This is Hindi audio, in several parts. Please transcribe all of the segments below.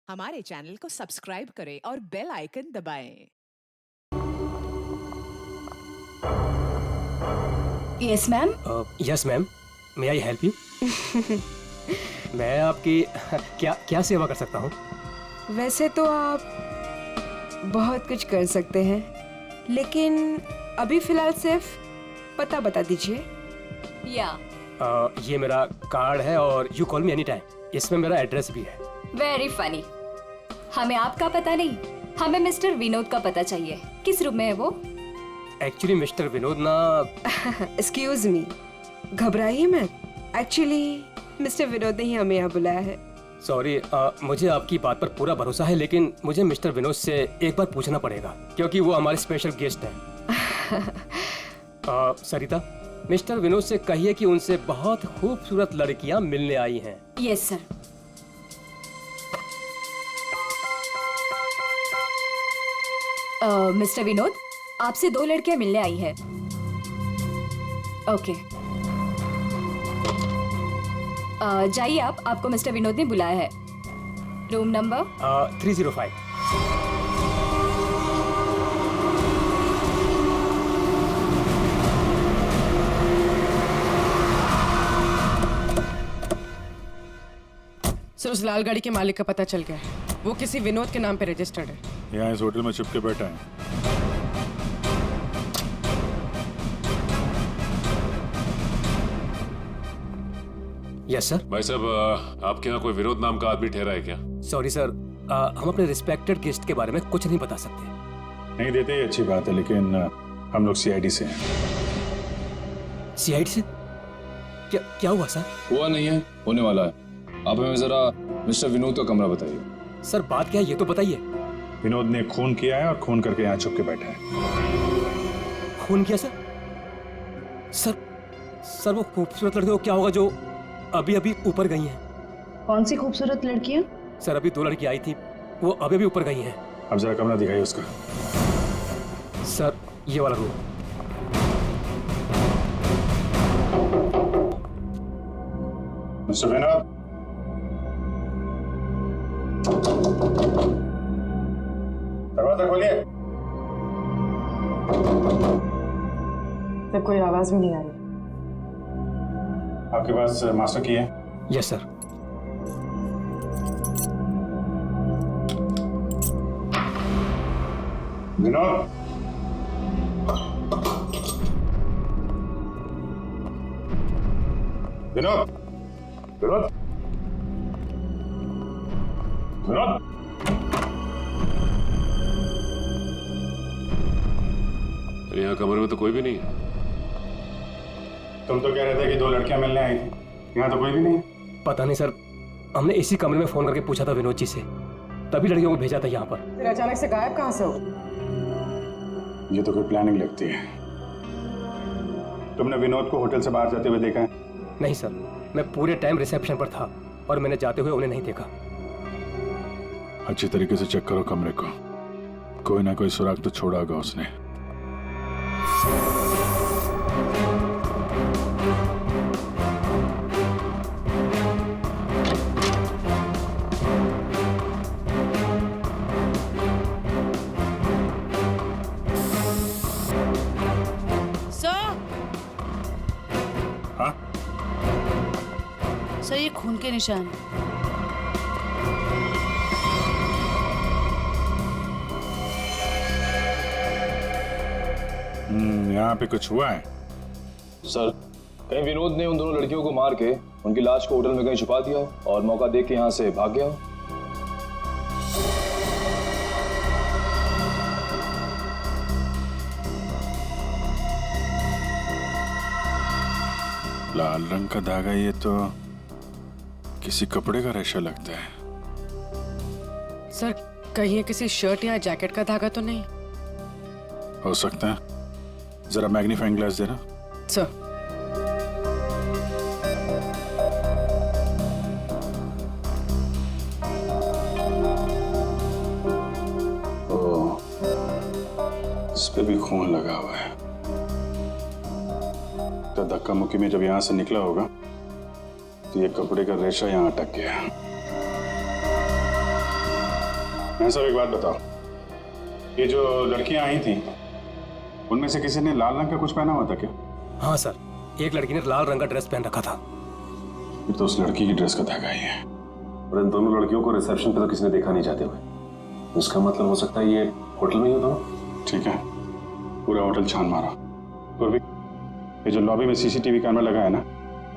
हमारे चैनल को सब्सक्राइब करें और बेल आइकन दबाएं। Yes ma'am. Yes ma'am, may I help you? मैं आपकी क्या क्या सेवा कर सकता हूँ? वैसे तो आप बहुत कुछ कर सकते हैं, लेकिन अभी फिलहाल सिर्फ पता बता दीजिए। या ये मेरा कार्ड है और you call me any time. इसमें मेरा एड्रेस भी है। Very funny. हमें आपका पता नहीं, हमें मिस्टर विनोद का पता चाहिए। किस रूम में है वो? एक्चुअली मिस्टर विनोद ना एक्सक्यूज मी, घबराइए मत। एक्चुअली मिस्टर विनोद ने ही हमें यहाँ बुलाया है। सॉरी, मुझे आपकी बात पर पूरा भरोसा है, लेकिन मुझे मिस्टर विनोद से एक बार पूछना पड़ेगा क्योंकि वो हमारे स्पेशल गेस्ट हैं। सरिता, मिस्टर विनोद से कहिए कि उनसे बहुत खूबसूरत लड़कियां मिलने आई हैं। Yes sir. मिस्टर विनोद, आपसे 2 लड़कियां मिलने आई है। ओके, जाइए आप, आपको मिस्टर विनोद ने बुलाया है। Room number 305। सर, उस लाल गाड़ी के मालिक का पता चल गया है। वो किसी विनोद के नाम पे रजिस्टर्ड है। यहाँ इस होटल में चिपके बैठा है। Yes sir. भाई साहब, आपके यहाँ कोई विनोद नाम का आदमी ठहरा है क्या? सॉरी सर, हम अपने रिस्पेक्टेड गेस्ट के बारे में कुछ नहीं बता सकते। नहीं देते ये अच्छी बात है, लेकिन हम लोग सीआईडी से हैं। सीआईडी से? क्या क्या हुआ सर? हुआ नहीं है, होने वाला है। आप हमें जरा मिस्टर विनोद का कमरा बताइए। सर बात क्या है ये तो बताइए। विनोद ने खून किया है और खून करके यहाँ छुप के बैठा है। खून किया सर? सर सर वो खूबसूरत लड़की को क्या होगा जो अभी अभी ऊपर गई हैं? कौन सी खूबसूरत लड़कियां? सर अभी 2 लड़की आई थी, वो अभी अभी ऊपर गई हैं। अब जरा कमरा दिखाइए उसका। सर ये वाला रूम। मिस्टर विनोद, दरवाजा खोलिए। तो कोई आवाज भी नहीं आ रही। आपके पास मास्टर की है? Yes sir. विनोद, विनोद, विनोद, विनोद। यहाँ कमरे में तो कोई भी नहीं है। तुम तो कह रहे थे कि 2 लड़कियां मिलने आई थी, यहाँ तो कोई भी नहीं। पता नहीं सर, हमने इसी कमरे में फोन करके पूछा था विनोद जी से, तभी लड़कियों को भेजा था यहाँ पर। फिर अचानक से गायब कहाँ से हो? ये तो कोई प्लानिंग लगती है। तुमने विनोद को होटल से बाहर जाते हुए देखा है? नहीं सर, मैं पूरे टाइम रिसेप्शन पर था और मैंने जाते हुए उन्हें नहीं देखा। अच्छी तरीके से चेक करो कमरे को, कोई ना कोई सुराग तो छोड़ा होगा उसने। हाँ? सर, ये खून के निशान। यहाँ पे कुछ हुआ है? सर, कहीं विनोद ने उन दोनों लड़कियों को मार के उनकी लाश को होटल में कहीं छुपा दिया हो और मौका देख के यहाँ से भाग गया हो। लाल रंग का धागा, ये तो किसी कपड़े का रेशा लगता है। सर, कहीं ये किसी शर्ट या जैकेट का धागा तो नहीं? हो सकता है, जरा मैग्नीफाइंग ग्लास देना। सर, ओ, इस पे भी खून लगा हुआ है। तो धक्का मुक्की में जब यहाँ से निकला होगा तो ये कपड़े का रेशा यहाँ अटक गया। मैं सब एक बात बताओ, ये जो लड़कियां आई थी उनमें से किसी ने लाल रंग का कुछ पहना हुआ था क्या? हाँ सर, एक लड़की ने लाल रंग का ड्रेस पहन रखा था। फिर तो उस लड़की की ड्रेस का धागा ही है। और इन दोनों लड़कियों को रिसेप्शन पे तो किसी ने देखा नहीं जाते हुए। उसका मतलब हो सकता है ये होटल में ही होता हो। ठीक है, पूरा होटल छान मारा। और भी ये जो लॉबी में सीसीटीवी कैमरा लगा है ना,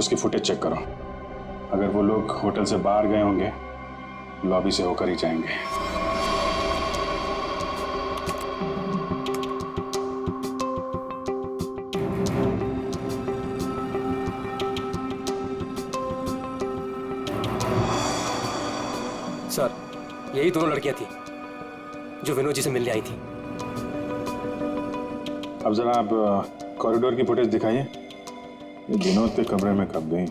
उसकी फुटेज चेक करो। अगर वो लोग होटल से बाहर गए होंगे, लॉबी से होकर ही जाएंगे। सर, यही दोनों लड़कियां थी जो विनोद जी से मिलने आई थी। अब जरा आप कॉरिडोर की फुटेज दिखाइए। ये विनोद के कमरे में कब गई?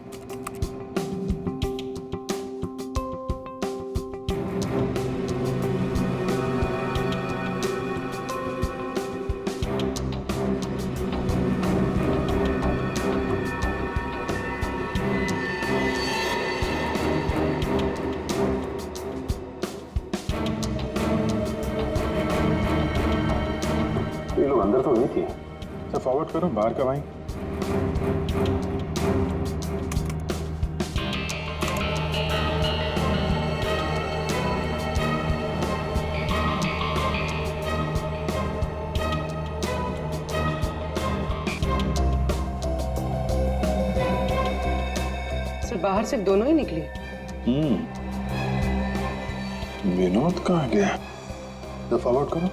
ये लोग अंदर तो नहीं थे। सर फॉरवर्ड करो, बाहर कब आई? सर बाहर सिर्फ दोनों ही निकली। विनोद कहाँ गया? तो फॉरवर्ड करो।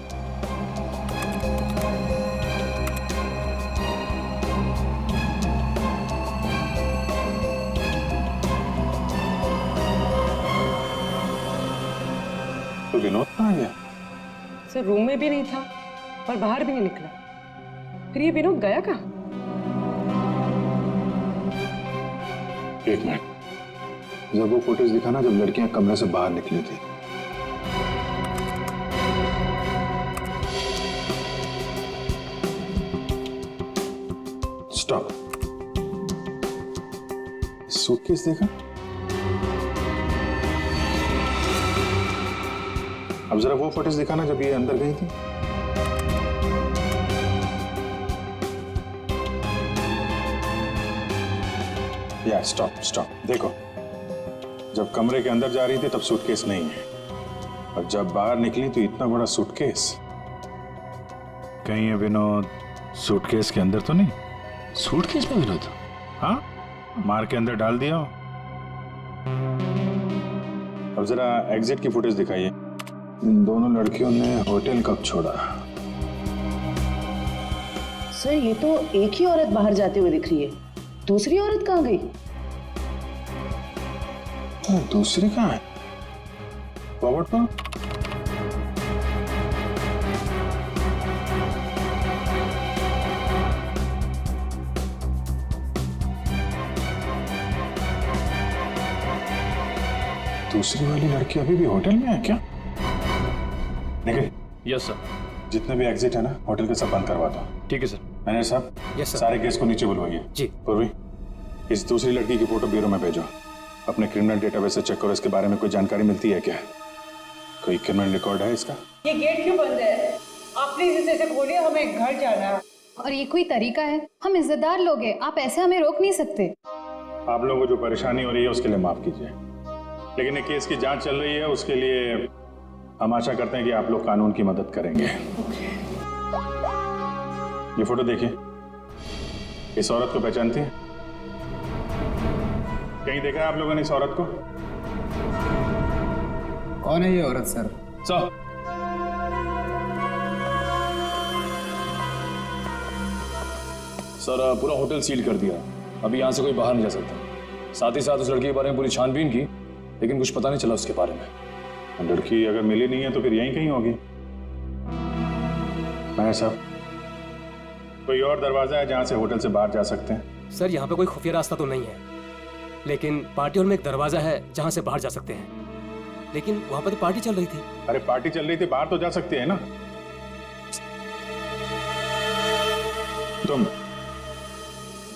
तो विनोद कहाँ गया? सर रूम में भी नहीं था और बाहर भी नहीं निकला। फिर ये विनोद गया कहाँ? एक मिनट, जब वो फुटेज दिखाना जब लड़कियां कमरे से बाहर निकली थी। स्टॉप। सूटकेस देखा? अब जरा वो फुटेज दिखाना जब ये अंदर गई थी। या स्टॉप, देखो, जब कमरे के अंदर जा रही थी तब सूटकेस नहीं है, और जब बाहर निकली तो इतना बड़ा सूटकेस। कहीं ये विनोद सूटकेस के अंदर तो नहीं? सूटकेस में विनोद? हाँ, मार के अंदर डाल दिया हो। अब जरा एग्जिट की फुटेज दिखाइए। इन दोनों लड़कियों ने होटल कब छोड़ा? सर ये तो एक ही औरत बाहर जाते हुए दिख रही है, दूसरी औरत कहाँ गई? दूसरी कहाँ है? फॉरवर्ड करो। दूसरी वाली लड़की अभी भी होटल में है क्या? Nikhil, yes sir. जितने भी एग्जिट है ना होटल के सब बंद करवा दो। ठीक है सर। मैनेजर साहब, यस सर। सारे केस को नीचे बुलवाइए। जी। पूर्वी, इस दूसरी लड़की की फोटो ब्यूरो में भेजो। अपने क्रिमिनल डेटाबेस से चेक करो, इसके बारे में कोई जानकारी मिलती है क्या? कोई क्रिमिनल रिकॉर्ड है इसका? ये गेट क्यों बंद है? आप प्लीज इसे खोलिए, हमें घर जाना है। और ये कोई तरीका है? हम इज्जतदार लोग हैं, आप ऐसे हमें रोक नहीं सकते। आप लोगों को जो परेशानी हो रही है उसके लिए माफ कीजिए, लेकिन ये केस की जांच चल रही है, उसके लिए हम आशा करते हैं कि आप लोग कानून की मदद करेंगे। ये फोटो देखिए, इस औरत को पहचानती है? कहीं देखा है आप लोगों ने इस औरत को? कौन है ये औरत सर? सर पूरा होटल सील कर दिया, अभी यहाँ से कोई बाहर नहीं जा सकता। साथ ही साथ उस लड़की के बारे में पूरी छानबीन की, लेकिन कुछ पता नहीं चला उसके बारे में। लड़की अगर मिली नहीं है तो फिर यहीं कहीं होगी। मैनेजर साहब, कोई और दरवाजा है जहां से होटल से बाहर जा सकते हैं? सर, यहाँ पे कोई खुफिया रास्ता तो नहीं है, लेकिन पार्टी हॉल में एक दरवाजा है जहाँ से बाहर जा सकते हैं। लेकिन वहाँ पर तो पार्टी चल रही थी। अरे पार्टी चल रही थी, बाहर तो जा सकते हैं ना। तुम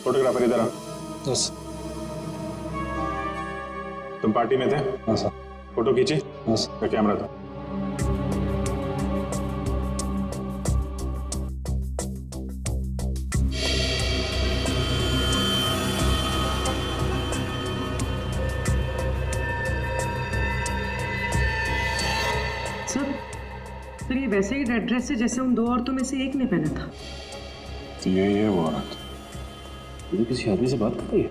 फोटोग्राफर इधर आओ। यस। तुम पार्टी में थे? हाँ सर। फोटो खींची? यस। कैमरा था? सर ये वैसे ही रेड ड्रेस है जैसे उन दो औरतों में से एक ने पहना था। तो यही है वो औरत। ये किसी आदमी से बात कर रही है।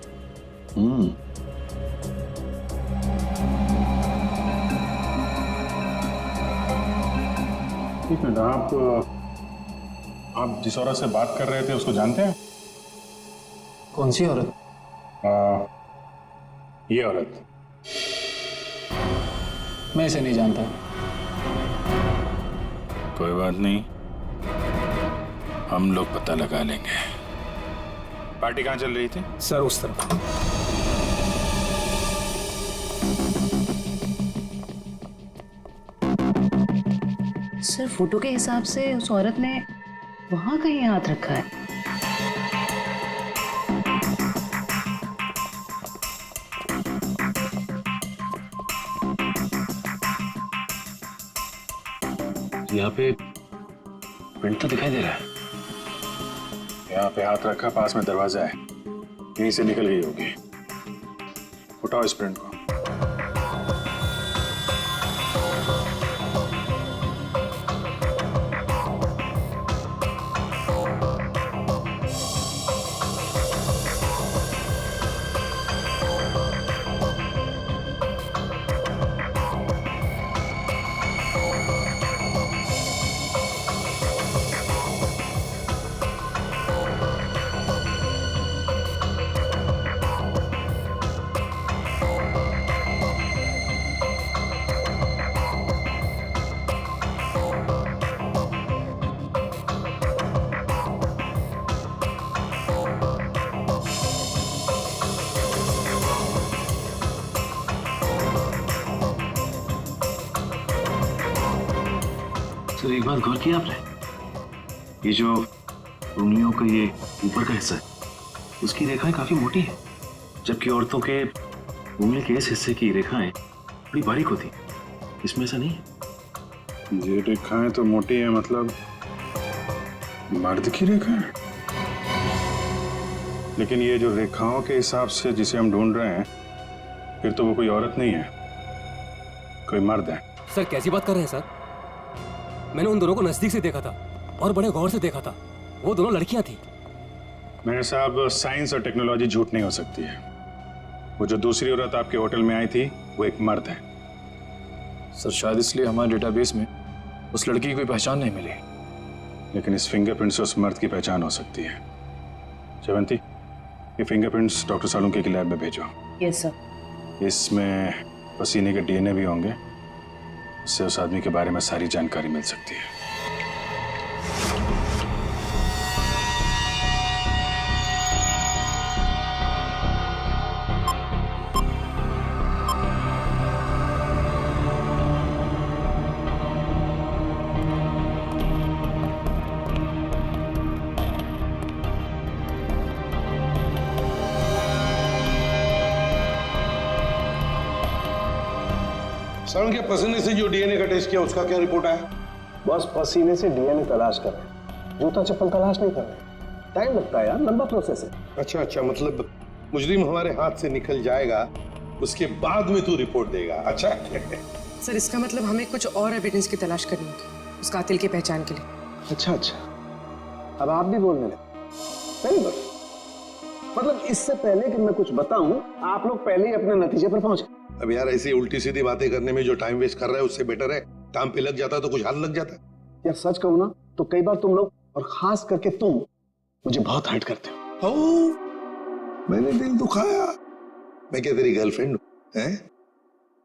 एक मिनट, आप जिस औरत से बात कर रहे थे उसको जानते हैं? कौन सी औरत? ये औरत। मैं इसे नहीं जानता। कोई बात नहीं, हम लोग पता लगा लेंगे। पार्टी कहाँ चल रही थी? सर उस तरफ। सर फोटो के हिसाब से उस औरत ने वहां कहीं हाथ रखा है। यहाँ पे प्रिंट तो दिखाई दे रहा है। यहाँ पे हाथ रखा, पास में दरवाजा है, यहीं से निकल गई होगी। उठाओ इस प्रिंट को। सर एक बात गौर किया आपने? ये जो उंगलियों का ये ऊपर का हिस्सा है, उसकी रेखाएं काफी मोटी है, जबकि औरतों के उंगली के इस हिस्से की रेखाएं बड़ी बारीक होती हैं। इसमें ऐसा नहीं है। ये रेखाएं तो मोटी है, मतलब मर्द की रेखा है। लेकिन ये जो रेखाओं के हिसाब से जिसे हम ढूंढ रहे हैं, फिर तो वो कोई औरत नहीं है, कोई मर्द है। सर कैसी बात कर रहे हैं सर? मैंने उन दोनों को नजदीक से देखा था और बड़े गौर से देखा था। वो दोनों लड़कियां थी। मेरे साहब, साइंस और टेक्नोलॉजी झूठ नहीं हो सकती है। वो जो दूसरी औरत आपके होटल में आई थी, वो एक मर्द है। सर शायद इसलिए हमारे डेटाबेस में उस लड़की की कोई पहचान नहीं मिली। लेकिन इस फिंगरप्रिंट से उस मर्द की पहचान हो सकती है। जयवंती, ये फिंगरप्रिंट्स डॉक्टर सालुंके की लैब में भेजो। Yes sir. इसमें पसीने के डीएनए भी होंगे, उससे उस आदमी के बारे में सारी जानकारी मिल सकती है। सालुंके के पसीने से जो डीएनए का टेस्ट किया, उसका क्या रिपोर्ट आया? बस पसीने से डीएनए तलाश कर रहे हैं, जूता चप्पल तलाश नहीं कर रहे। टाइम लगता है यार, लंबा प्रोसेस है। अच्छा, मतलब मुजरिम हमारे हाथ से निकल जाएगा, उसके बाद में तू रिपोर्ट देगा। अच्छा सर इसका मतलब हमें कुछ और एविडेंस की तलाश करनी होगी उस कातिल की पहचान के लिए। अच्छा, अब आप भी बोलने लगे। Very good. मतलब इससे पहले कि मैं कुछ बताऊं, आप लोग पहले ही अपने नतीजे पर पहुंच गए। अब यार ऐसी उल्टी सीधी बातें करने में जो टाइम वेस्ट कर रहा है, उससे बेटर है काम पे लग जाता तो कुछ हाथ लग जाता। यार सच कहूं ना तो कई बार तुम लोग, और खास करके तुम, मुझे बहुत हर्ट करते हो। मैंने दिल दुखाया? मैं क्या तेरी गर्लफ्रेंड हूं?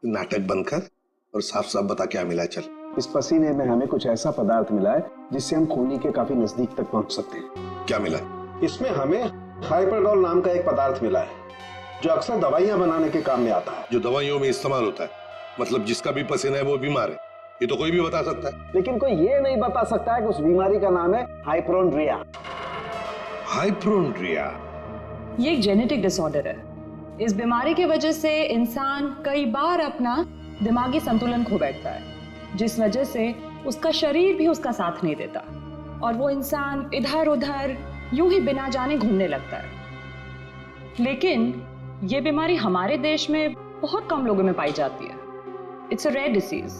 नाटक बंद कर और साफ साफ बता क्या मिला। चल। इस पसीने में हमें कुछ ऐसा पदार्थ मिला है जिससे हम खूनी के काफी नजदीक तक पहुंच सकते हैं। क्या मिला? इसमें हमें हाइपरडॉल नाम का एक पदार्थ मिला है जो अक्सर दवाइयां बनाने के काम में आता है। जो दवाइयों में इस्तेमाल होता है, मतलब जिसका भी पसीना है वो बीमार है, ये तो कोई भी बता सकता है। लेकिन कोई ये नहीं बता सकता है कि उस बीमारी का नाम है हाइपोक्रोनिया। हाइपोक्रोनिया ये एक जेनेटिक डिसऑर्डर है। इस बीमारी की वजह से इंसान कई बार अपना दिमागी संतुलन खो बैठता है। जिस वजह से उसका शरीर भी उसका साथ नहीं देता और वो इंसान इधर उधर यूं ही बिना जाने घूमने लगता है। लेकिन ये बीमारी हमारे देश में बहुत कम लोगों में पाई जाती है। It's a rare disease.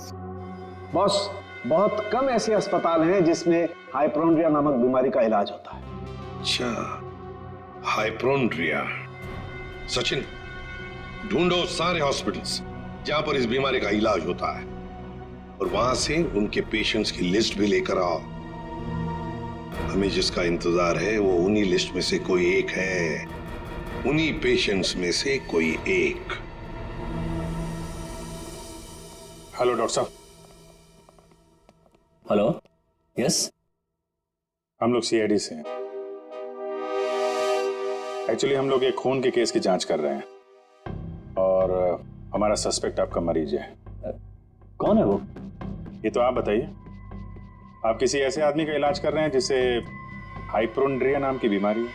Boss, बहुत कम ऐसे अस्पताल हैं जिसमें हाइपोक्रोनिया नामक बीमारी का इलाज होता है। अच्छा, हाइपोक्रोनिया। सचिन, ढूंढो सारे हॉस्पिटल्स जहां पर इस बीमारी का इलाज होता है और वहां से उनके पेशेंट्स की लिस्ट भी लेकर आओ। हमें जिसका इंतजार है वो उन्हीं लिस्ट में से कोई एक है, उन्हीं पेशेंट्स में से कोई एक। हेलो डॉक्टर साहब। Hello, yes. हम लोग सीआईडी से हैं। एक्चुअली हम लोग एक खून के केस की जांच कर रहे हैं और हमारा सस्पेक्ट आपका मरीज है। कौन है वो? ये तो आप बताइए। आप किसी ऐसे आदमी का इलाज कर रहे हैं जिसे हाइपोक्रोनिया नाम की बीमारी है?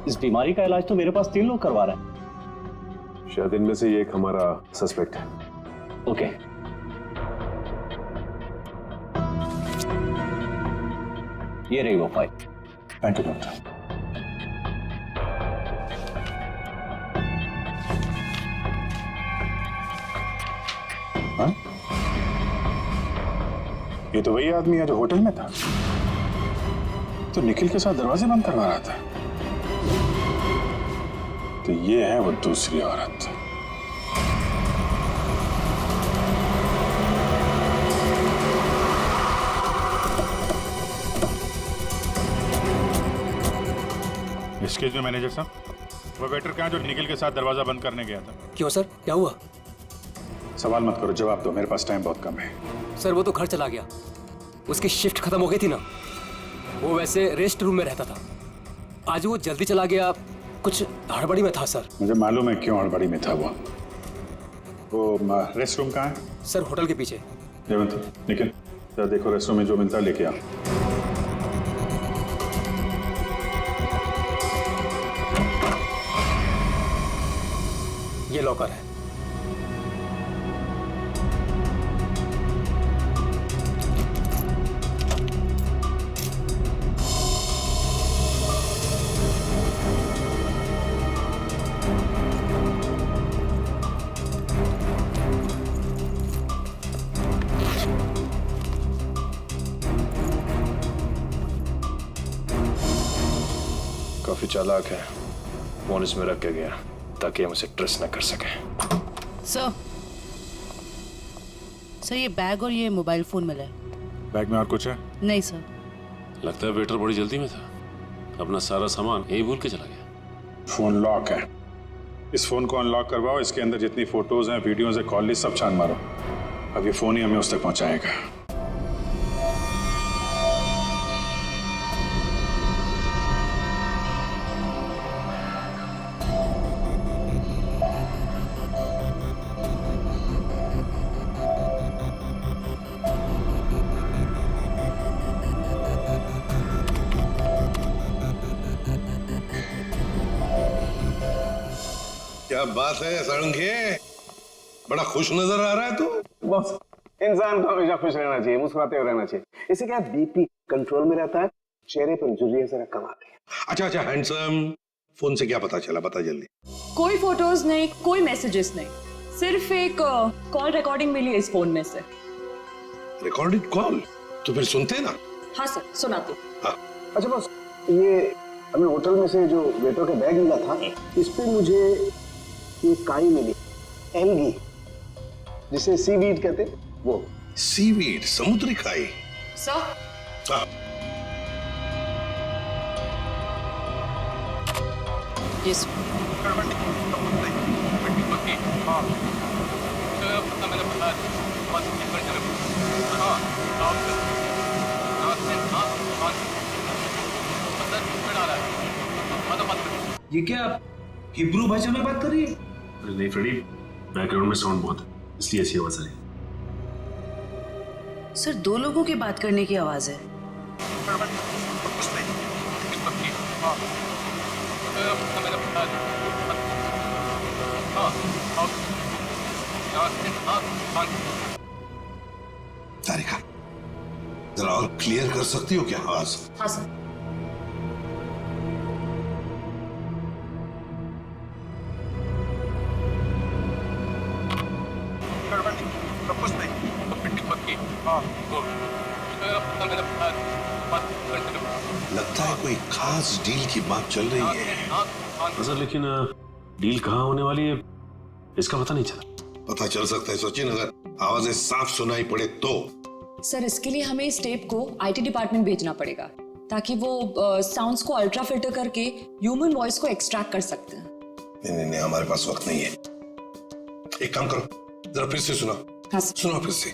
इस बीमारी का इलाज तो मेरे पास 3 लोग करवा रहे हैं। शायद इनमें से ये एक हमारा सस्पेक्ट है। ओके। ये रही वो फाइल। Thank you doctor. हाँ? ये तो वही आदमी है जो होटल में था, तो निखिल के साथ दरवाजे बंद करवा रहा था। तो ये है वो दूसरी औरत। एक्सक्यूज मी मैनेजर साहब, वो वेटर कहाँ जो निखिल के साथ दरवाजा बंद करने गया था? क्यों सर, क्या हुआ? सवाल मत करो, जवाब दो, मेरे पास टाइम बहुत कम है। सर वो तो घर चला गया, उसकी शिफ्ट खत्म हो गई थी ना। वो वैसे रेस्ट रूम में रहता था, आज वो जल्दी चला गया, कुछ हड़बड़ी में था सर। मुझे मालूम है क्यों हड़बड़ी में था वो रेस्ट रूम कहाँ है? सर होटल के पीछे। जयवंती, निखिल जरा देखो रेस्ट रूम में जो मिलता है लेके आओ। ये लॉकर है। काफी चालाक है, फोन इसमें रख के गया ताकि हम उसे ट्रेस न कर सके। सर ये बैग और ये मोबाइल फोन मिला है। बैग में और कुछ है? नहीं सर। लगता है वेटर बड़ी जल्दी में था, अपना सारा सामान यही भूल के चला गया। फोन लॉक है, इस फोन को अनलॉक करवाओ, इसके अंदर जितनी फोटोज हैं, वीडियोज हैं, कॉल लिस्ट सब छान मारो। अब ये फोन ही हमें उस तक पहुंचाएगा। क्या बात है सारंगे, बड़ा खुश नजर आ रहा है तू। बॉस, इंसान को हमेशा खुश रहना चाहिए, मुस्कुराते हुए रहना चाहिए। इससे क्या बीपी कंट्रोल में रहता है, चेहरे पर झुर्रियां जरा कम आती है। अच्छा अच्छा हैंडसम, फोन से क्या पता चला, बता जल्दी। कोई फोटोज नहीं, कोई मैसेजेस नहीं, सिर्फ एक कॉल रिकॉर्डिंग मिली है इस फोन में से। Recorded call? तो फिर सुनते ना। हाँ सर, सुनाती। हाँ। अच्छा बॉस, ये हमें होटल में से जो वेटर का बैग मिला था, इस पे मुझे ये काई मिली, एल्गी, जिसे सीवीड कहते हैं, वो। सीवीड, समुद्री खाई। सर हाँ। यस ये क्या हिब्रू भाषा में बात कर रही है? अरे नहीं फ्रेडी, बैकग्राउंड में साउंड बहुत है, इसलिए ऐसी आवाज आ रही है। सर 2 लोगों की बात करने की आवाज है। तारिका, जरा और क्लियर कर सकती हो क्या आवाज? हाँ सर। लगता है कोई खास डील की बात चल रही है। सर लेकिन डील कहाँ होने वाली है इसका पता नहीं चला। पता चल सकता है सचिन, अगर आवाजें साफ सुनाई पड़े तो। सर इसके लिए हमें इस टेप को आईटी डिपार्टमेंट भेजना पड़ेगा ताकि वो साउंड्स को अल्ट्रा फिल्टर करके ह्यूमन वॉइस को एक्सट्रैक्ट कर सकते हैं। नहीं, हमारे पास वक्त नहीं है। एक काम करो, जरा फिर से सुना। हाँ सुना फिर से।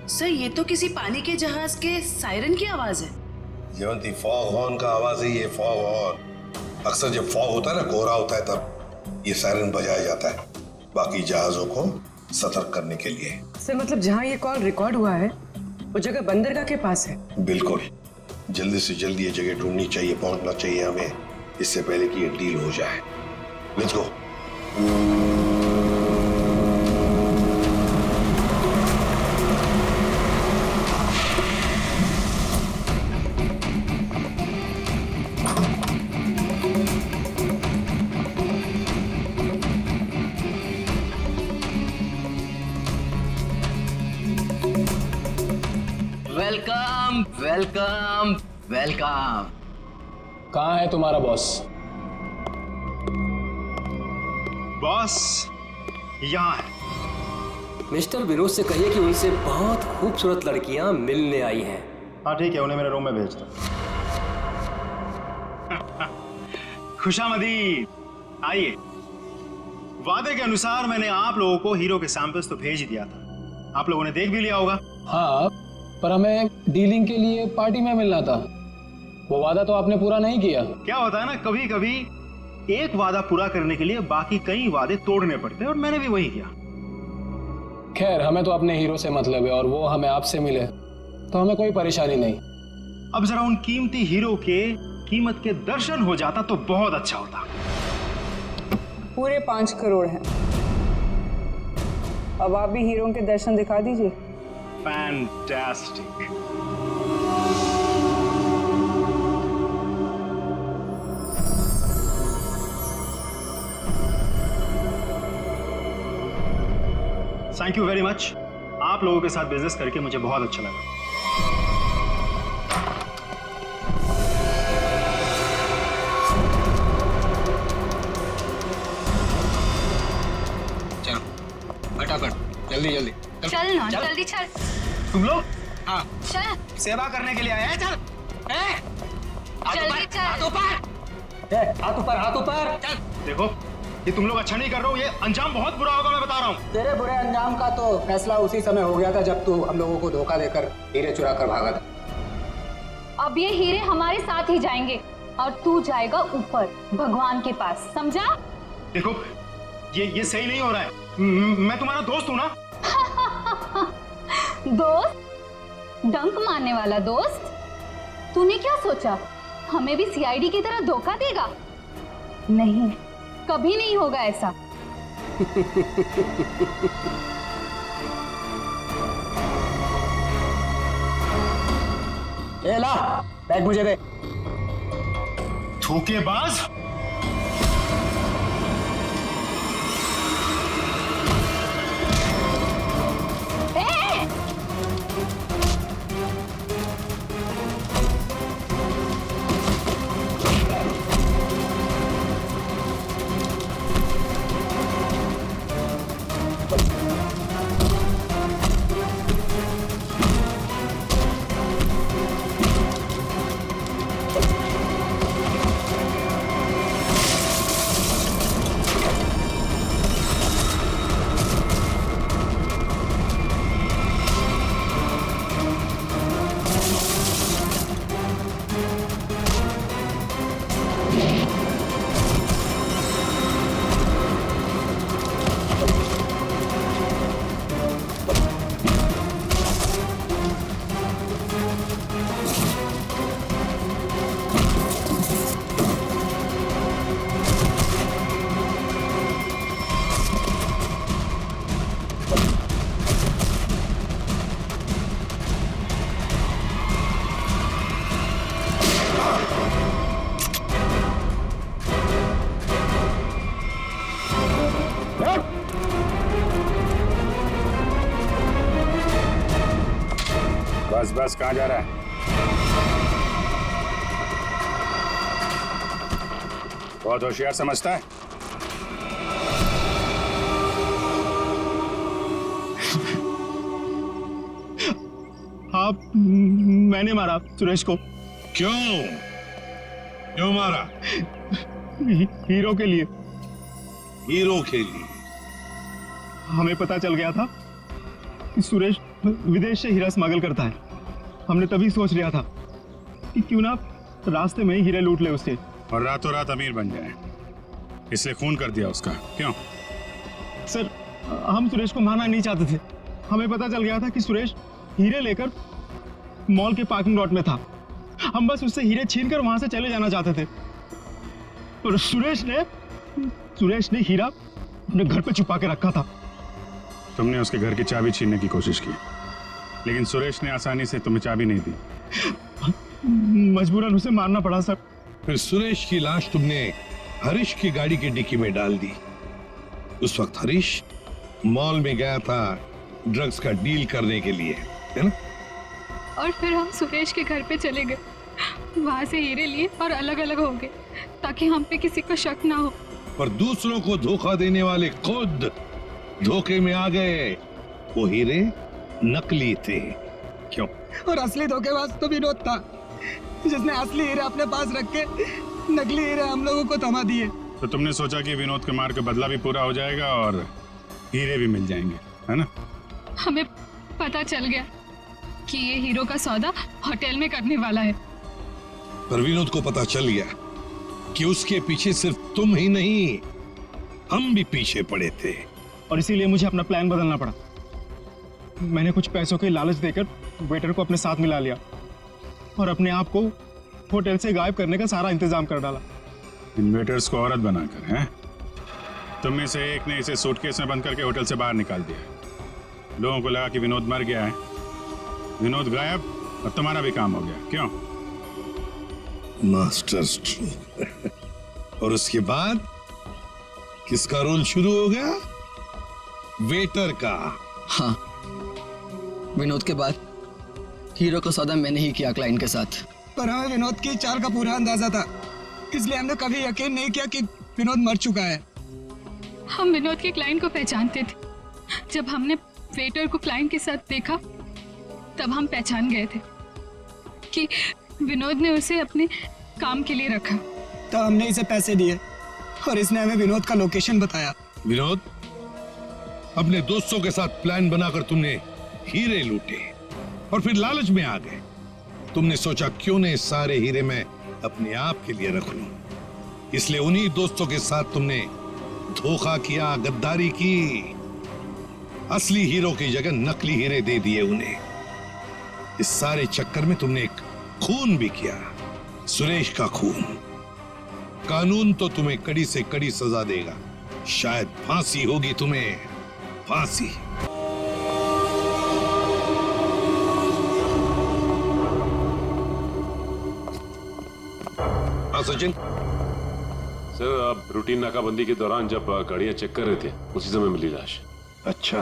सर ये तो किसी पानी के जहाज के सायरन की आवाज है। जयवंती, फॉग हॉर्न का आवाज है ये, फॉग हॉर्न। अक्सर जब फॉग होता है ना, कोहरा होता है, तब ये सायरन बजाया जाता है बाकी जहाजों को सतर्क करने के लिए। सर मतलब जहाँ ये कॉल रिकॉर्ड हुआ है वो जगह बंदरगाह के पास है। बिल्कुल, जल्दी से जल्दी ये जगह ढूंढनी चाहिए, पहुंचना चाहिए हमें, इससे पहले कि ये डील हो जाए। Let's go. Welcome welcome welcome. कहाँ है तुम्हारा बॉस? बॉस यहाँ है। मिस्टर विनोद से कहिए कि उनसे बहुत खूबसूरत लड़कियां मिलने आई हैं। हाँ ठीक है, उन्हें मेरे रूम में भेज दो। खुशामदीद, आइए। वादे के अनुसार मैंने आप लोगों को हीरो के सैंपल्स तो भेज ही दिया था, आप लोगों ने देख भी लिया होगा। हाँ, पर हमें डीलिंग के लिए पार्टी में मिलना था, वो वादा तो आपने पूरा नहीं किया। क्या होता है ना, कभी कभी एक वादा पूरा करने के लिए बाकी कई वादे तोड़ने पड़ते हैं, और मैंने भी वही किया। खैर, हमें तो अपने हीरो से मतलब है और वो हमें आपसे मिले तो हमें कोई परेशानी नहीं। अब जरा उन कीमती हीरो के कीमत के दर्शन हो जाता तो बहुत अच्छा होता। पूरे 5 करोड़ हैं। अब आप भी हीरो के दर्शन दिखा दीजिए। Fantastic. Thank you very much. आप लोगों के साथ बिजनेस करके मुझे बहुत अच्छा लगा। चलो फटाफट, जल्दी जल्दी चल ना, जल्दी चल। तुम लोग? हाँ, चल सेवा करने के लिए आए हैं। चल जल्दी चल। हाथ ऊपर, हाथ ऊपर। चल। देखो, ये तुम लोग अच्छा नहीं कर रहे हो, ये अंजाम बहुत बुरा होगा, मैं बता रहा हूँ। तेरे बुरे अंजाम का तो फैसला उसी समय हो गया था जब तू हम लोगों को धोखा देकर हीरे चुरा कर भागा था। अब ये हीरे हमारे साथ ही जाएंगे और तू जाएगा ऊपर भगवान के पास, समझा? देखो, ये सही नहीं हो रहा है। मैं तुम्हारा दोस्त हूँ ना। दोस्त? डंक मारने वाला दोस्त? तूने क्या सोचा हमें भी सीआईडी की तरह धोखा देगा? नहीं, कभी नहीं होगा ऐसा। ए ला, बैग मुझे दे। धोखेबाज। बस बस, कहाँ जा रहा है? बहुत होशियार समझता है। आप, मैंने मारा सुरेश को। क्यों? क्यों मारा? हीरो के लिए। हीरो के लिए? हमें पता चल गया था कि सुरेश विदेश से हीरा स्मगल करता है। हमने तभी सोच लिया था कि क्यों ना रास्ते में ही हीरे लूट ले उससे, और रातों रात अमीर बन जाए, इसलिए खून कर दिया उसका। क्यों? सर, हम सुरेश को मारना नहीं चाहते थे। हमें पता चल गया था कि सुरेश हीरे लेकर मॉल के पार्किंग लॉट में था। हम बस उससे हीरे छीनकर वहां से चले जाना चाहते थे, और सुरेश ने हीरा अपने घर पे छुपा के रखा था। तुमने उसके घर की चाबी छीनने की कोशिश की, लेकिन सुरेश ने आसानी से तुम्हें चाबी नहीं दी। मजबूरन उसे मारना पड़ा सर। फिर सुरेश की लाश तुमने हरीश की गाड़ी की डिक्की में डाल दी। उस वक्त हरीश मॉल में गया था ड्रग्स का डील करने के लिए, है ना? और फिर हम सुरेश के घर पे चले गए, वहां से हीरे लिए और अलग अलग हो गए ताकि हम पे किसी को शक ना हो। पर दूसरों को धोखा देने वाले खुद धोखे में आ गए। वो हीरे नकली थे। क्यों? और असली धोखेबाज तो विनोद था, जिसने असली हीरे अपने पास रख के नकली हीरे हम लोगों को थमा दिए। तो तुमने सोचा कि विनोद के मार का बदला भी पूरा हो जाएगा और हीरे भी मिल जाएंगे, है ना? हमें पता चल गया कि ये हीरो का सौदा होटल में करने वाला है। पर विनोद को पता चल गया कि उसके पीछे सिर्फ तुम ही नहीं, हम भी पीछे पड़े थे। और इसीलिए मुझे अपना प्लान बदलना पड़ा। मैंने कुछ पैसों की लालच देकर वेटर को अपने साथ मिला लिया और अपने आप को होटल से गायब करने का सारा इंतजाम कर डाला। इन वेटर्स को औरत बनाकर, हैं? तुम में से एक ने इसे सूटकेस में बंद करके होटल से बाहर निकाल दिया। लोगों को लगा कि विनोद मर गया है, विनोद गायब, और तुम्हारा भी काम हो गया। क्यों? Master stroke. और उसके बाद किसका रोल शुरू हो गया? वेटर का। हाँ, विनोद के बाद हीरो का सौदा मैंने ही किया क्लाइंट के साथ। पर हमें विनोद की चाल का पूरा अंदाजा था, इसलिए हमने कभी यकीन नहीं किया कि विनोद मर चुका है। हम विनोद के क्लाइंट को पहचानते थे। जब हमने वेटर को क्लाइंट के साथ देखा तब हम पहचान गए थे कि विनोद ने उसे अपने काम के लिए रखा। तो हमने इसे पैसे दिए और इसने हमें विनोद का लोकेशन बताया। विनोद, अपने दोस्तों के साथ प्लान बनाकर तुमने हीरे लूटे और फिर लालच में आ गए। तुमने सोचा क्यों न सारे हीरे मैं अपने आप के लिए रख लूं, इसलिए उन्हीं दोस्तों के साथ तुमने धोखा किया, गद्दारी की। असली हीरो की जगह नकली हीरे दे दिए उन्हें। इस सारे चक्कर में तुमने एक खून भी किया, सुरेश का खून। कानून तो तुम्हें कड़ी से कड़ी सजा देगा, शायद फांसी होगी तुम्हें, फांसी। हाँ सचिन। सर, आप रूटीन नाकाबंदी के दौरान जब गाड़ियां चेक कर रहे थे उसी समय मिली लाश। अच्छा,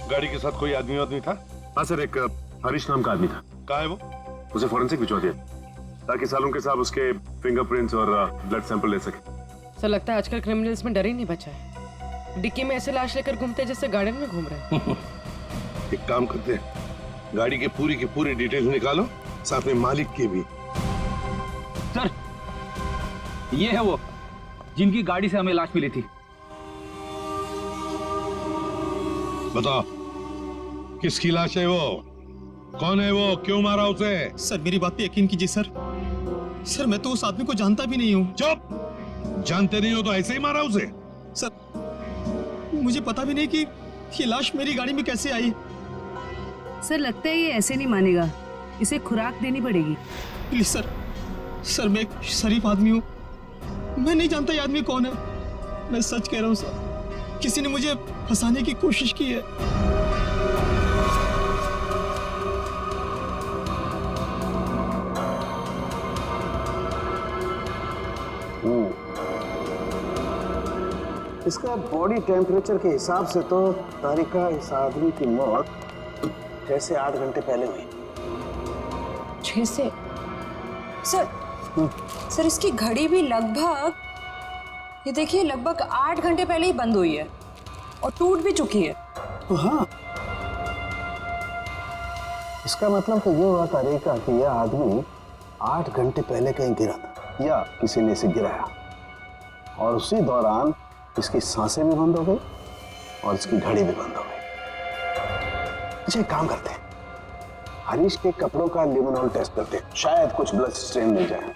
गाड़ी के साथ कोई आदमी था? हाँ सर, एक हरीश नाम का आदमी था। कहाँ है वो? उसे फॉरेंसिक भिजवा दिया ताकि सालों के साथ उसके फिंगरप्रिंट्स और ब्लड सैंपल ले सके। सर, लगता है आजकल क्रिमिनल्स में डर ही नहीं बचा है। डिक्की में ऐसे लाश लेकर घूमते जैसे गार्डन में घूम रहे हैं। एक काम करते हैं, गाड़ी के पूरी डिटेल्स निकालो, साथ में मालिक की भी। सर, ये है वो जिनकी गाड़ी से हमें लाश मिली थी। बताओ, किसकी लाश है वो? कौन है वो? क्यों मारा उसे? सर, मेरी बात पे यकीन कीजिए सर। सर, मैं तो उस आदमी को जानता भी नहीं हूँ। चुप! जानते नहीं हो तो ऐसे ही मारा उसे? सर, मुझे पता भी नहीं कि ये लाश मेरी गाड़ी में कैसे आई। सर, लगता है ये ऐसे नहीं मानेगा, इसे खुराक देनी पड़ेगी। प्लीज सर, मैं एक शरीफ आदमी हूँ, मैं नहीं जानता ये आदमी कौन है। मैं सच कह रहा हूँ सर, किसी ने मुझे फंसाने की कोशिश की है। इसका बॉडी टेम्परेचर के हिसाब से तो तारिका इस आदमी की मौत जैसे 8 घंटे पहले हुई। 6 से सर सर इसकी घड़ी भी लगभग, ये देखिए, लगभग 8 घंटे पहले ही बंद हुई है और टूट भी चुकी है। तो हाँ, इसका मतलब तो ये हुआ तारीका कि यह आदमी 8 घंटे पहले कहीं गिरा था या किसी ने इसे गिराया और उसी दौरान इसकी सांसें भी बंद हो गई और इसकी घड़ी भी बंद हो गई। अच्छा, एक काम करते हैं, हरीश के कपड़ों का लिमोनॉल टेस्ट करते हैं, शायद कुछ ब्लड स्ट्रेन मिल जाए।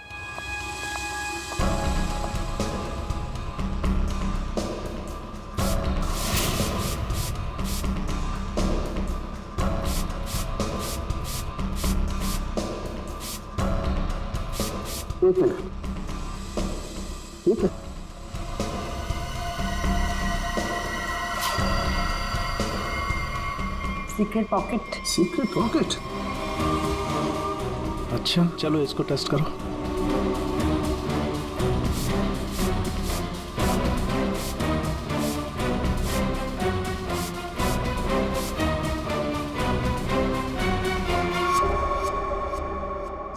एक मिनट, ठीक है। Secret pocket. Secret pocket? अच्छा, चलो इसको टेस्ट करो।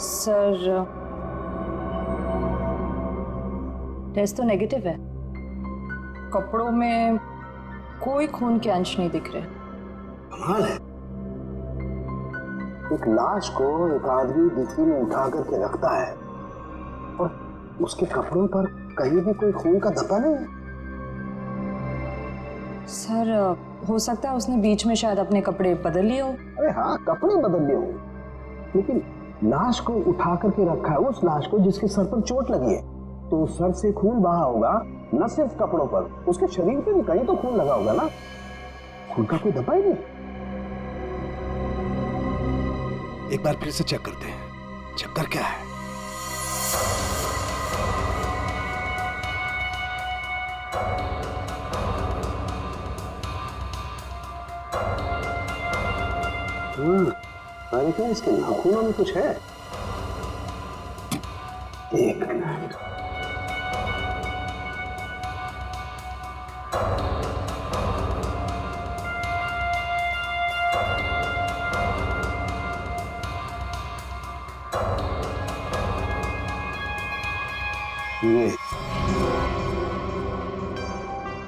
सर टेस्ट तो नेगेटिव है, कपड़ों में कोई खून के अंश नहीं दिख रहे। कमाल है, एक लाश को एक आदमी डिक्की में उठा करके रखता है और उसके कपड़ों पर कहीं भी कोई खून का धब्बा नहीं है। सर हो सकता है उसने बीच में शायद अपने कपड़े बदल लिए हो। अरे हाँ, कपड़े बदल लिए हो, लेकिन लाश को उठा करके रखा है, उस लाश को जिसके सर पर चोट लगी है, तो सर से खून बहा होगा, न सिर्फ कपड़ों पर, उसके शरीर पे भी कहीं तो खून लगा होगा ना। खून का कोई धब्बा ही नहीं। एक बार फिर से चेक करते हैं, चक्कर क्या है। अरे क्या इसके नाखूनों में कुछ है? एक मिनट,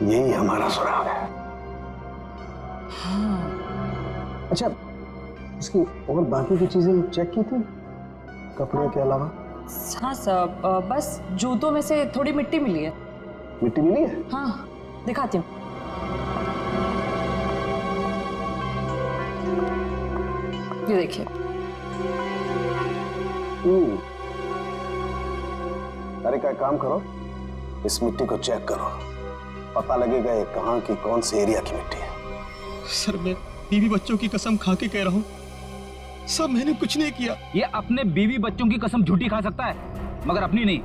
यही हमारा सुराग है। हाँ। अच्छा, इसकी और बाकी की चीजें चेक की थी कपड़े के अलावा? हाँ सर, बस जूतों में से थोड़ी मिट्टी मिली है। मिट्टी मिली है? हाँ, दिखाती हूँ। ये देखिए। अरे क्या काम करो, इस मिट्टी को चेक करो, पता लगेगा ये कहाँ की कौन से एरिया की मिट्टी है। सर मैं बीवी बच्चों की कसम खा के कह रहा हूँ, सब मैंने कुछ नहीं किया। ये अपने बीवी बच्चों की कसम झूठी खा सकता है, मगर अपनी नहीं।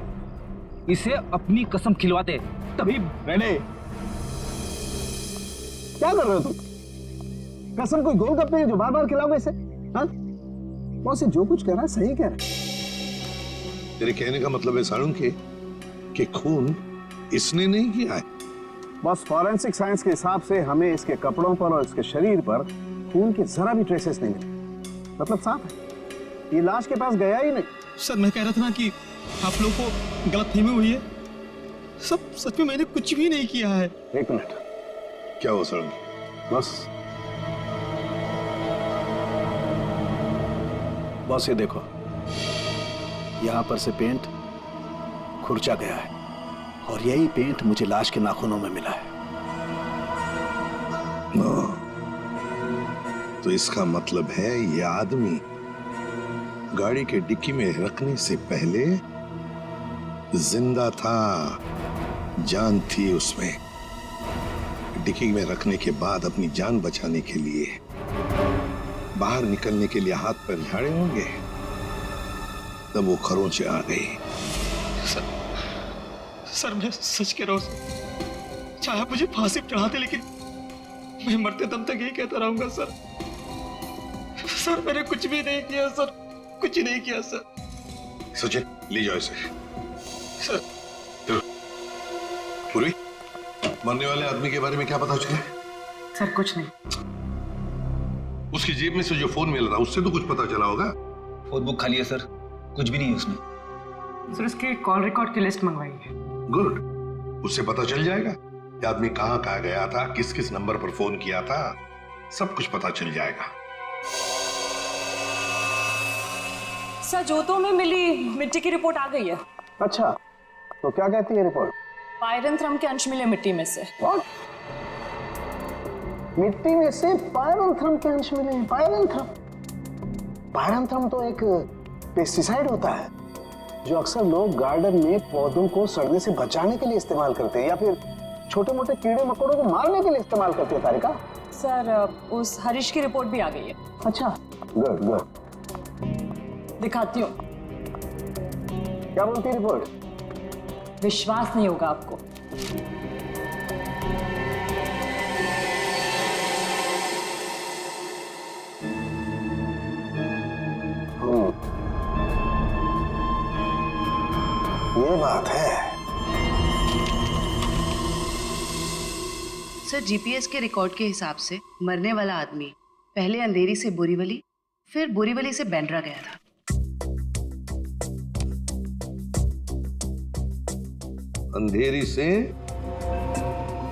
इसे अपनी कसम खिलवाते तभी। मैंने क्या कर रहे हो तुम? कसम कोई गोलगप्पे है जो बार बार खिलाओगे इसे? हाँ, बॉस जो कुछ कह रहा है सही कह रहा है। तेरे कहने का मतलब है साळुंखे कि खून इसने नहीं किया है? बस फॉरेंसिक साइंस के हिसाब से हमें इसके कपड़ों पर और इसके शरीर पर खून के जरा भी ट्रेसेस नहीं मिले। मतलब साफ है, ये लाश के पास गया ही नहीं। सर मैं कह रहा था ना कि आप लोगों को गलतफहमी हुई है, सब सच में मैंने कुछ भी नहीं किया है। एक मिनट, क्या हुआ सर? बस ये देखो, यहां पर से पेंट खुरचा गया है और यही पेंट मुझे लाश के नाखूनों में मिला है। तो इसका मतलब है ये आदमी गाड़ी के डिक्की में रखने से पहले जिंदा था, जान थी उसमें। डिक्की में रखने के बाद अपनी जान बचाने के लिए बाहर निकलने के लिए हाथ पैर झाड़े होंगे, तब वो खरोंचे आ गई। सर मैं सच कह रहा हूँ, चाहे आप मुझे फांसी पर चढ़ाते लेकिन मैं मरते दम तक यही कहता रहूंगा सर। सर मैंने कुछ भी नहीं किया सर, कुछ नहीं किया सर। सचिन ले जाओ इसे। सर पूर्वी, मरने वाले आदमी के बारे में क्या पता चला? सर कुछ नहीं। उसकी जेब में से जो फोन मिल रहा उससे तो कुछ पता चला होगा? और बुक खाली है सर, कुछ भी नहीं है उसमें। सर उसके कॉल रिकॉर्ड की लिस्ट मंगवाई है। गुड, उससे पता चल जाएगा कि आदमी कहाँ कहाँ गया था, किस किस नंबर पर फोन किया था, सब कुछ पता चल जाएगा। सर जोतों में मिली मिट्टी की रिपोर्ट आ गई है। अच्छा, तो क्या कहती है रिपोर्ट? पायरंथ्रम के अंश मिले मिट्टी में से। मिट्टी में से पायरंथ्रम के अंश मिले? पायरंथ्रम? पायरंथ्रम तो एक पेस्टिसाइड होता है जो अक्सर लोग गार्डन में पौधों को सड़ने से बचाने के लिए इस्तेमाल करते हैं, या फिर छोटे मोटे कीड़े मकोड़ों को मारने के लिए इस्तेमाल करते हैं। तारिका, सर उस हरीश की रिपोर्ट भी आ गई है। अच्छा, गुड गुड। दिखाती हूँ। क्या बोलती है रिपोर्ट? विश्वास नहीं होगा आपको। ये बात है। सर जीपीएस के रिकॉर्ड के हिसाब से मरने वाला आदमी पहले अंधेरी से बोरीवली, फिर बोरीवली से बैंड्रा गया था। अंधेरी से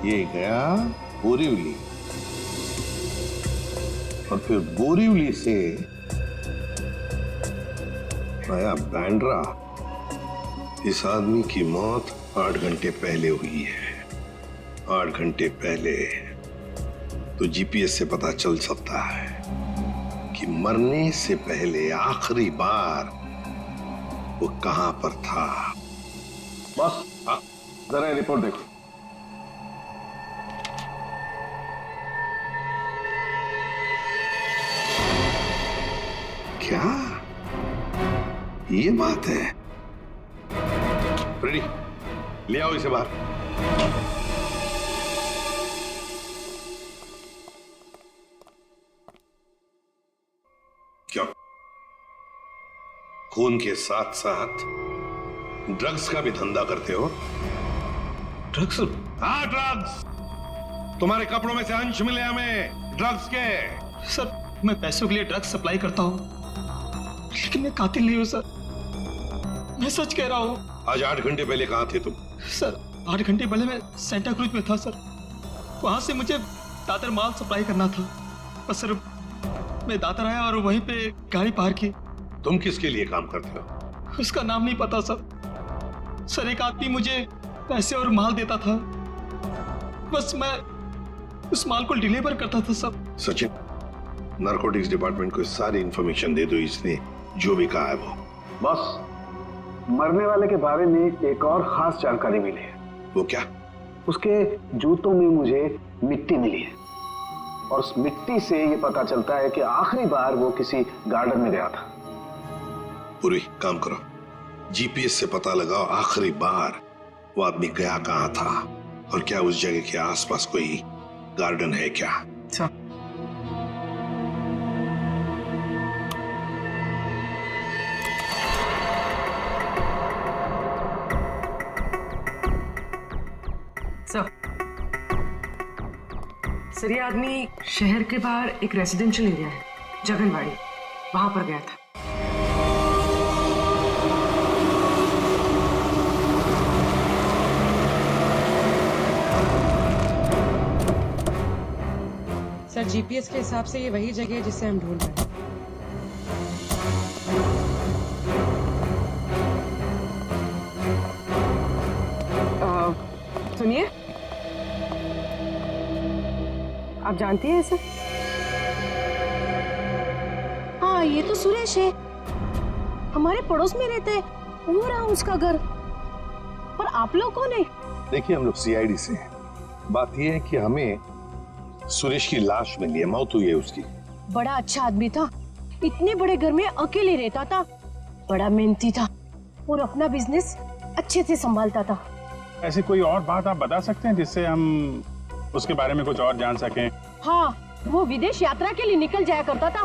ये गया बोरीवली, और फिर बोरीवली से आया बैंड्रा। इस आदमी की मौत 8 घंटे पहले हुई है। 8 घंटे पहले तो जीपीएस से पता चल सकता है कि मरने से पहले आखिरी बार वो कहां पर था। बस जरा रिपोर्ट देखो। क्या ये बात है? रेडी, ले आओ इसे बाहर। क्यों? खून के साथ साथ ड्रग्स का भी धंधा करते हो? ड्रग्स? हाँ, ड्रग्स। तुम्हारे कपड़ों में से अंश मिले हमें ड्रग्स के। सर, मैं पैसों के लिए ड्रग्स सप्लाई करता हूँ, लेकिन मैं कातिल नहीं हूँ सर। मैं सच कह रहा हूँ। आज 8 घंटे पहले कहाँ थे तुम? सर 8 घंटे पहले मैं सेंटा क्रूज में था सर। वहां से मुझे दादर माल सप्लाई करना था, बस सर मैं दादर आया और वहीं पे गाड़ी पार्क की। तुम किसके लिए काम करते हो? उसका नाम नहीं पता सर। सर एक आदमी मुझे पैसे और माल देता था, बस मैं उस माल को डिलीवर करता था सब। सचिन, नारकोटिक्स डिपार्टमेंट को सारी इंफॉर्मेशन दे दो, इसने जो भी कहा है वो। बस मरने वाले के बारे में एक और खास जानकारी मिली है। वो क्या? उसके जूतों में मुझे मिट्टी मिली है, और उस मिट्टी से ये पता चलता है कि आखिरी बार वो किसी गार्डन में गया था। पूरी काम करो, जीपीएस से पता लगाओ आखिरी बार वो आदमी गया कहाँ था, और क्या उस जगह के आसपास कोई गार्डन है क्या? अच्छा। सर ये आदमी शहर के बाहर एक रेजिडेंशियल एरिया है जगनवाड़ी, वहां पर गया था। सर जीपीएस के हिसाब से ये वही जगह है जिसे हम ढूंढ रहे हैं। सुनिए, आप जानती हैं इसे? हाँ ये तो सुरेश है, हमारे पड़ोस में रहते हैं, वो रहा उसका घर। पर आप लोग कौन है? देखिए, हम लोग सीआईडी से हैं। बात यह है कि हमें सुरेश की लाश मिली है, मौत हुई है उसकी। बड़ा अच्छा आदमी था, इतने बड़े घर में अकेले रहता था, बड़ा मेहनती था और अपना बिजनेस अच्छे से संभालता था। ऐसी कोई और बात आप बता सकते हैं जिससे हम उसके बारे में कुछ और जान सकें? हाँ, वो विदेश यात्रा के लिए निकल जाया करता था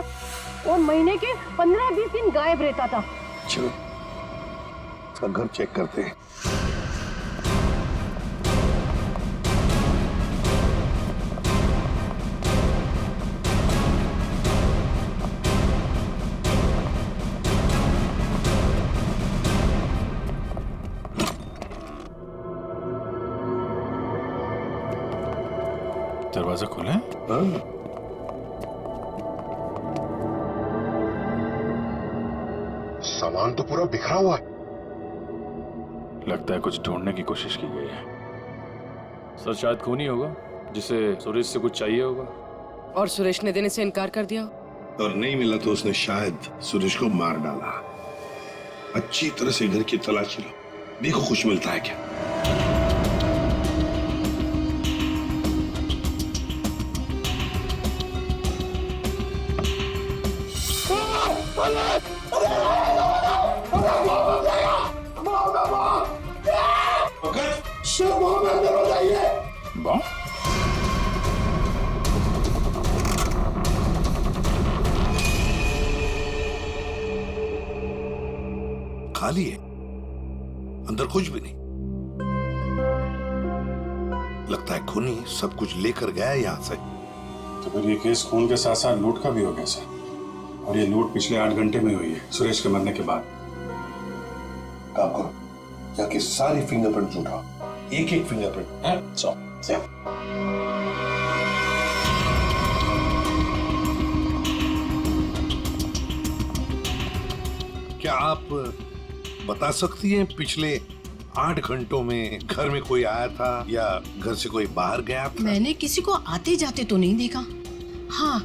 और महीने के 15-20 दिन गायब रहता था। चलो उसका घर चेक करते हैं। दरवाजा खोले? सामान तो पूरा बिखरा हुआ है। लगता है कुछ ढूंढने की कोशिश की गई है। सर शायद खून ही होगा जिसे सुरेश से कुछ चाहिए होगा। और सुरेश ने देने से इनकार कर दिया। और नहीं मिला तो उसने शायद सुरेश को मार डाला। अच्छी तरह से घर की तलाशी लो, देखो कुछ मिलता है क्या। खाली है, अंदर कुछ भी नहीं। लगता है खूनी सब कुछ लेकर गया है यहां से। तो फिर ये केस खून के साथ साथ लूट का भी हो गया सर। और ये लूट पिछले 8 घंटे में हुई है, सुरेश के मरने के बाद। काम करो, जाके सारी फिंगरप्रिंट उठाओ, एक एक फिंगरप्रिंट। क्या आप बता सकती हैं पिछले 8 घंटों में घर में कोई आया था या घर से कोई बाहर गया था? मैंने किसी को आते जाते तो नहीं देखा। हाँ,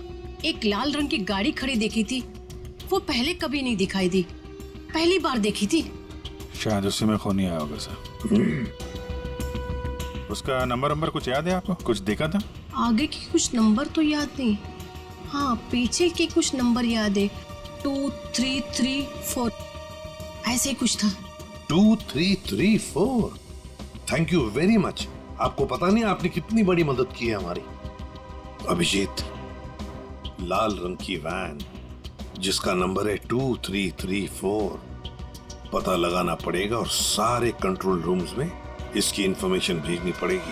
एक लाल रंग की गाड़ी खड़ी देखी थी, वो पहले कभी नहीं दिखाई दी, पहली बार देखी थी। शायद उसी में खूनी आया होगा सर। उसका नंबर कुछ याद है आपको? कुछ देखा था? आगे के कुछ नंबर तो याद नहीं, हाँ पीछे के कुछ नंबर याद है। 2 3 3 4 ऐसे कुछ था। 2 3 3 4। Thank you very much. आपको पता नहीं आपने कितनी बड़ी मदद की है हमारी। अभिजीत, लाल रंग की वैन जिसका नंबर है 2334, पता लगाना पड़ेगा और सारे कंट्रोल रूम्स में इसकी इंफॉर्मेशन भेजनी पड़ेगी।